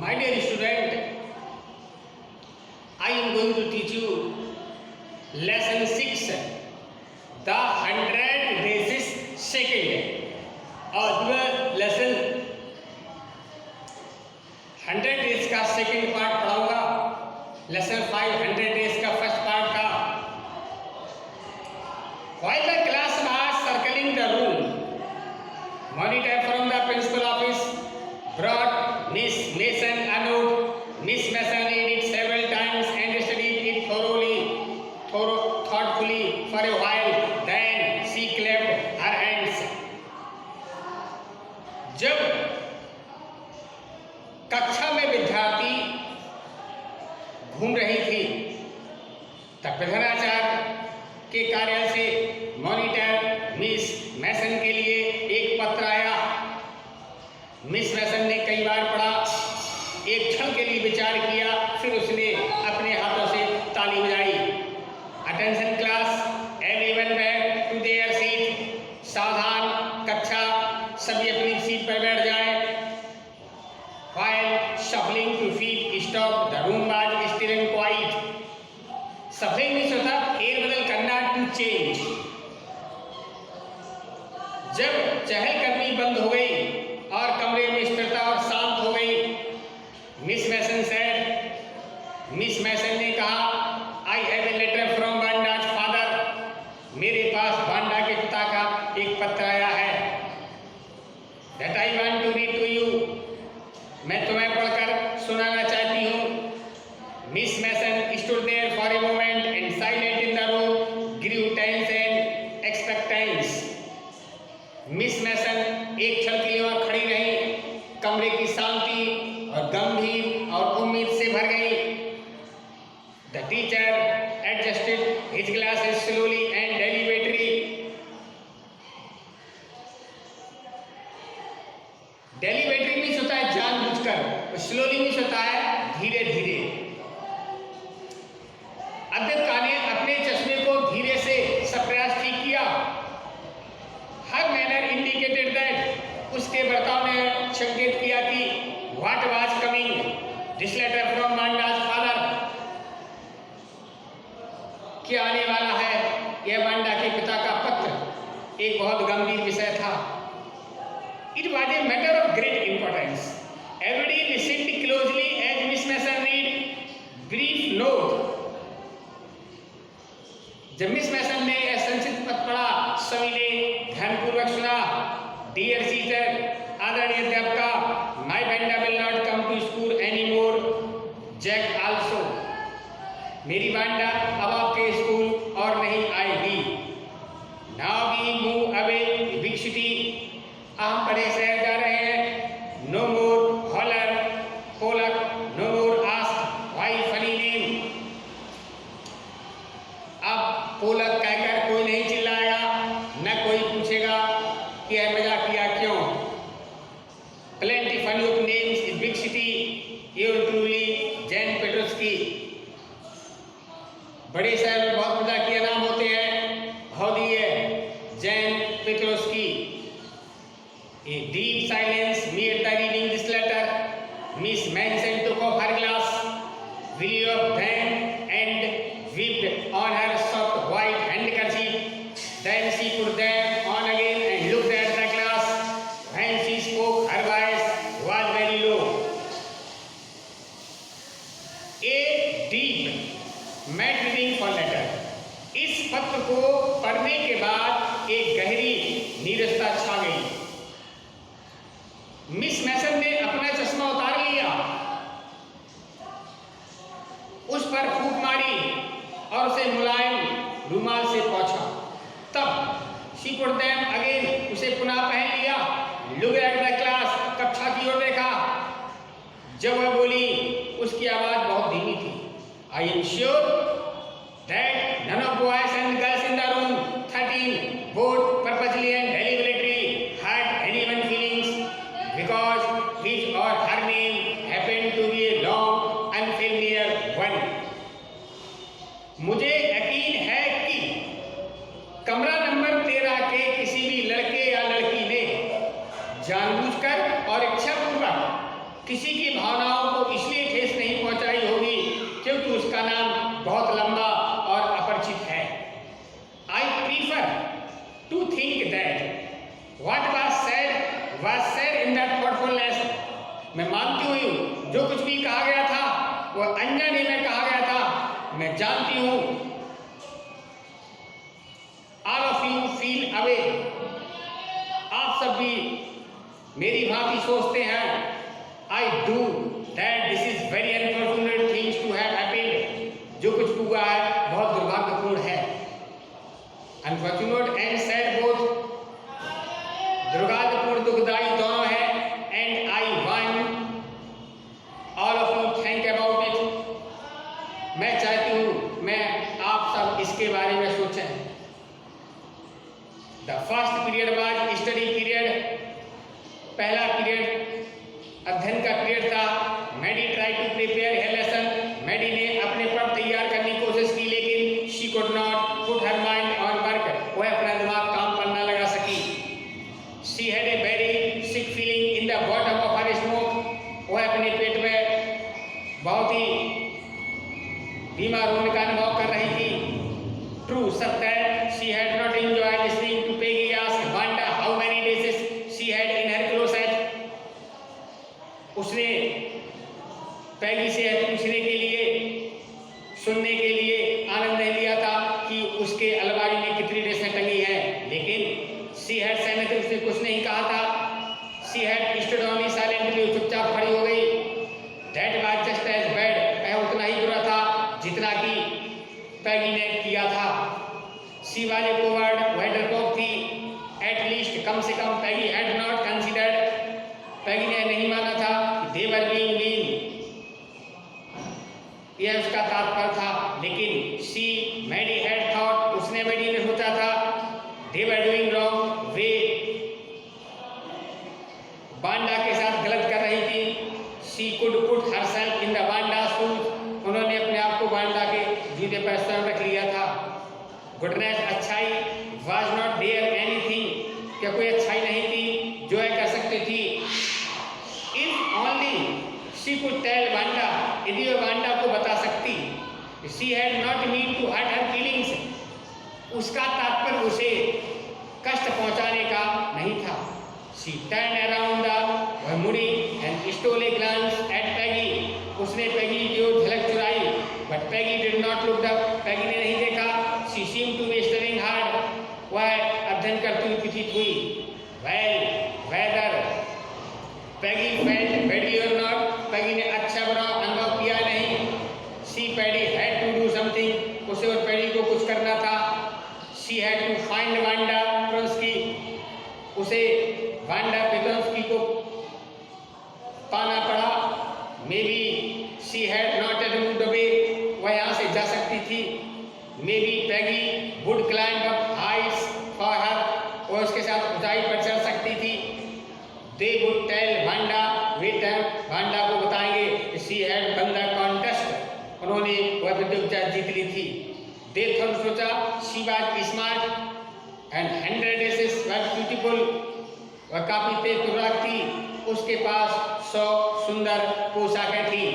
My dear student, I am going to teach you lesson 6, the 100 basis second. और मैं lesson 100 days का second part पढ़ाऊंगा, lesson 5 100 days का first part का. While the class was circling the room, monitor from the principal office brought Miss Mason a note. Miss Mason read it several times and studied it thoughtfully for a while. Then she clapped her hands. जब कक्षा में विद्यार्थी घूम रही थी तब प्रधानाचार्य के कार्यालय से मॉनिटर मिस मैसन के लिए एक पत्र आया. मिस मैसन ने कई बार पढ़ा, एक क्षण के लिए विचार किया, फिर उसने अपने हाथों से ताली बजाई. Attention class, everyone back to their seat. सावधान कक्षा, सभी अपनी सीट पर बैठ जाएं. While shuffling to feet stopped, the room was still and quiet. Shuffling means होता फेरबदल करना, to change. जब चहलकदमी बंद हो गई और कमरे में स्थिरता और शांत हो गई, Miss Mason said, Miss Mason ने कहा, I have a letter from Banda's father. मेरे पास बांडा के पिता का एक पत्र आया है. That I want to read to you. मैं तुम्हें पढ़कर सुनाना चाहती हूँ. Miss Mason stood there for a moment and silent in the room grew tense and expectant. Miss Mason एक क्षण के लिए वहाँ खड़ी रही. कमरे की शांति और गंभीर और उम्मीद से भर गई. The teacher adjusted his glasses slowly and deliberately. Deliberately means होता है जानबूझकर, slowly मीन्स होता है धीरे धीरे. अध्यक्ष ने अपने चश्मे को धीरे से सप्रयास ठीक किया. हर मैनर इंडिकेटेड दैट, उसके बर्ताव ने संकेत किया कि what was coming. This letter from Wanda's father, क्या आने वाला है. यह बांडा के पिता का पत्र एक बहुत गंभीर विषय था. It was a matter of great importance. Everybody listened closely as Miss Mason read brief note. जब मिस मैसन ने यह संक्षिप्त पत्र पढ़ा, सभी ने ध्यानपूर्वक सुना. डियर टीचर, आदरणीय अध्यापिका, my Wanda will not come to school any more. Jack also, मेरी बांडा अब आपके स्कूल और नहीं आएगी. Now we move away big city, हम बड़े शहर जा रहे हैं. No more holler Polack, no more ask why funny name. अब पोलक कहकर कोई नहीं चिल्लाएगा, न कोई पूछेगा कि यह मजाक किया क्यों. Plenty funny of names in big city. Yours truly, Jane Petroski. बड़े शहर में बहुत मजाकिया नाम होते हैं. हौदिये Jane Petroski. A deep silence made the reading this letter. Miss Manson took off her glass, blew up them and whipped on her soft white handkerchief. Then she put them on again and looked at the glass. When she spoke, her voice was very low. A deep mad reading for letter. इस पत्र को पढ़ने के बाद एक गहरी नीरसता छा गई. मिस मैसन ने अपना चश्मा उतार लिया, उस पर फूंक मारी और उसे मुलायम रुमाल से पोंछा. तब she put them again, उसे पुनः पहन लिया. Look at the class, कक्षा की ओर देखा. जब वह बोली, उसकी आवाज बहुत धीमी थी. I am sure that none of boys and girls in the room 13 both purposely and deliberately hurt anyone's feelings because his or her name happened to be a long unfamiliar one. मुझे यकीन है कि कमरा number 13 के किसी भी लड़के या लड़की ने जानबूझकर और इच्छापूर्वक किसी की भावनाओं को इसलिए ठेस नहीं पहुंचाई होगी क्योंकि उसका नाम बहुत लंबा और अपरिचित है। I prefer to think that what was said in that thoughtfulness। मैं मानती हूँ जो कुछ भी कहा गया था वह अनजाने में कहा गया था। मैं जानती हूँ all of you feel away। आप सब भी मेरी भांति सोचते हैं। I do that this is very unfortunate things to have happened। जो कुछ हुआ है बहुत दुर्भाग्यपूर्ण है। Unfortunate and sad both। दुर्भाग्यपूर्ण दुखदाई दोनों है। And I want all of you think about it। मैं चाहती हूँ मैं आप सब इसके बारे में सोचें। The first period was study period। पहला पीरियड अध्ययन का पीरियड था। Maddie try to prepare her lesson। Maddie ने अपने पढ़ तैयार करने की कोशिश की लेकिन she could not put her mind on work। वह अपना दिमाग काम पर न लगा सकी। She had a very sick feeling in the bottom of her stomach। वह अपने पेट में बहुत ही बीमार होने का अनुभव कर रही थी। True, सत्य है। She had not enjoyed listening to Peggy ask Wanda how many days she had in her closet। उसने पैगी से पूछने के लिए सुनने के लिए आनंद नहीं लिया था कि उसके अलमारी में कितनी ड्रेसें टंगी हैं, लेकिन सी हैड सेड उसने कुछ नहीं कहा था। She had stood only silently, चुपचाप खड़ी हो गई। That was just as bad, वह उतना ही बुरा था जितना कि पैगी ने किया था। सी वाज ए कोवर्ड, वह डरपोक थी। एट लीस्ट कम से कम पैगी हैड नॉट कंसीडर्ड, पैगी ने नहीं माना था कि दे वर बीइंग मीन, यह उसका तात्पर्य था। लेकिन सी मैडी हैड थॉट, उसने मैडी ने सोचा था दे वर डूइंग रॉन्ग, वे बांडा के साथ गलत कर रही थी। She could put herself in the Wanda shoes, उन्होंने अपने आप को बांडा के जूते पर स्वयं रख लिया था। गुडनेस, अच्छाई, वाज नॉट देयर एनीथिंग, क्या कोई अच्छाई नहीं थी जो यह कर सकती थी। If only she could tell Wanda, यदि वह बांडा को बता सकती। She had not mean to hurt her feelings, उसका तात्पर्य उसे कष्ट पहुंचाने का नहीं था। शी टर्न अराउंड, वह मुड़ी and stole a glance at Peggy, उसने पैगी की ओर झलक चुराई। But Peggy did not look up, Peggy ने नहीं देखा। She seemed to be studying hard, वह अध्ययन करती हुई प्रतीत हुई। Well whether Peggy felt badly और नॉट, पैगी ने अच्छा बुरा अनुभव किया नहीं। सी पैडी हैड टू डू समथिंग, उसे और पैडी को कुछ करना था। She had to find Wanda पेट्रोंस्की, उसे वांडा पेट्रोंस्की को पाना पड़ा। Maybe she had not moved away, वह यहाँ से जा सकती थी। Maybe Peggy would climb up heights for her, और उसके साथ ऊंचाई पर चढ़ सकती थी। दे वुड टेल वांडा, वे वांडा को बताएंगे she had won the contest, उन्होंने वह प्रतियोगिता जीत ली थी। दे थॉट, सोचा, she was smart and 100 dresses were beautiful, वह काफी तेज तर्राक थी, उसके पास 100 सुंदर पोशाकें थी।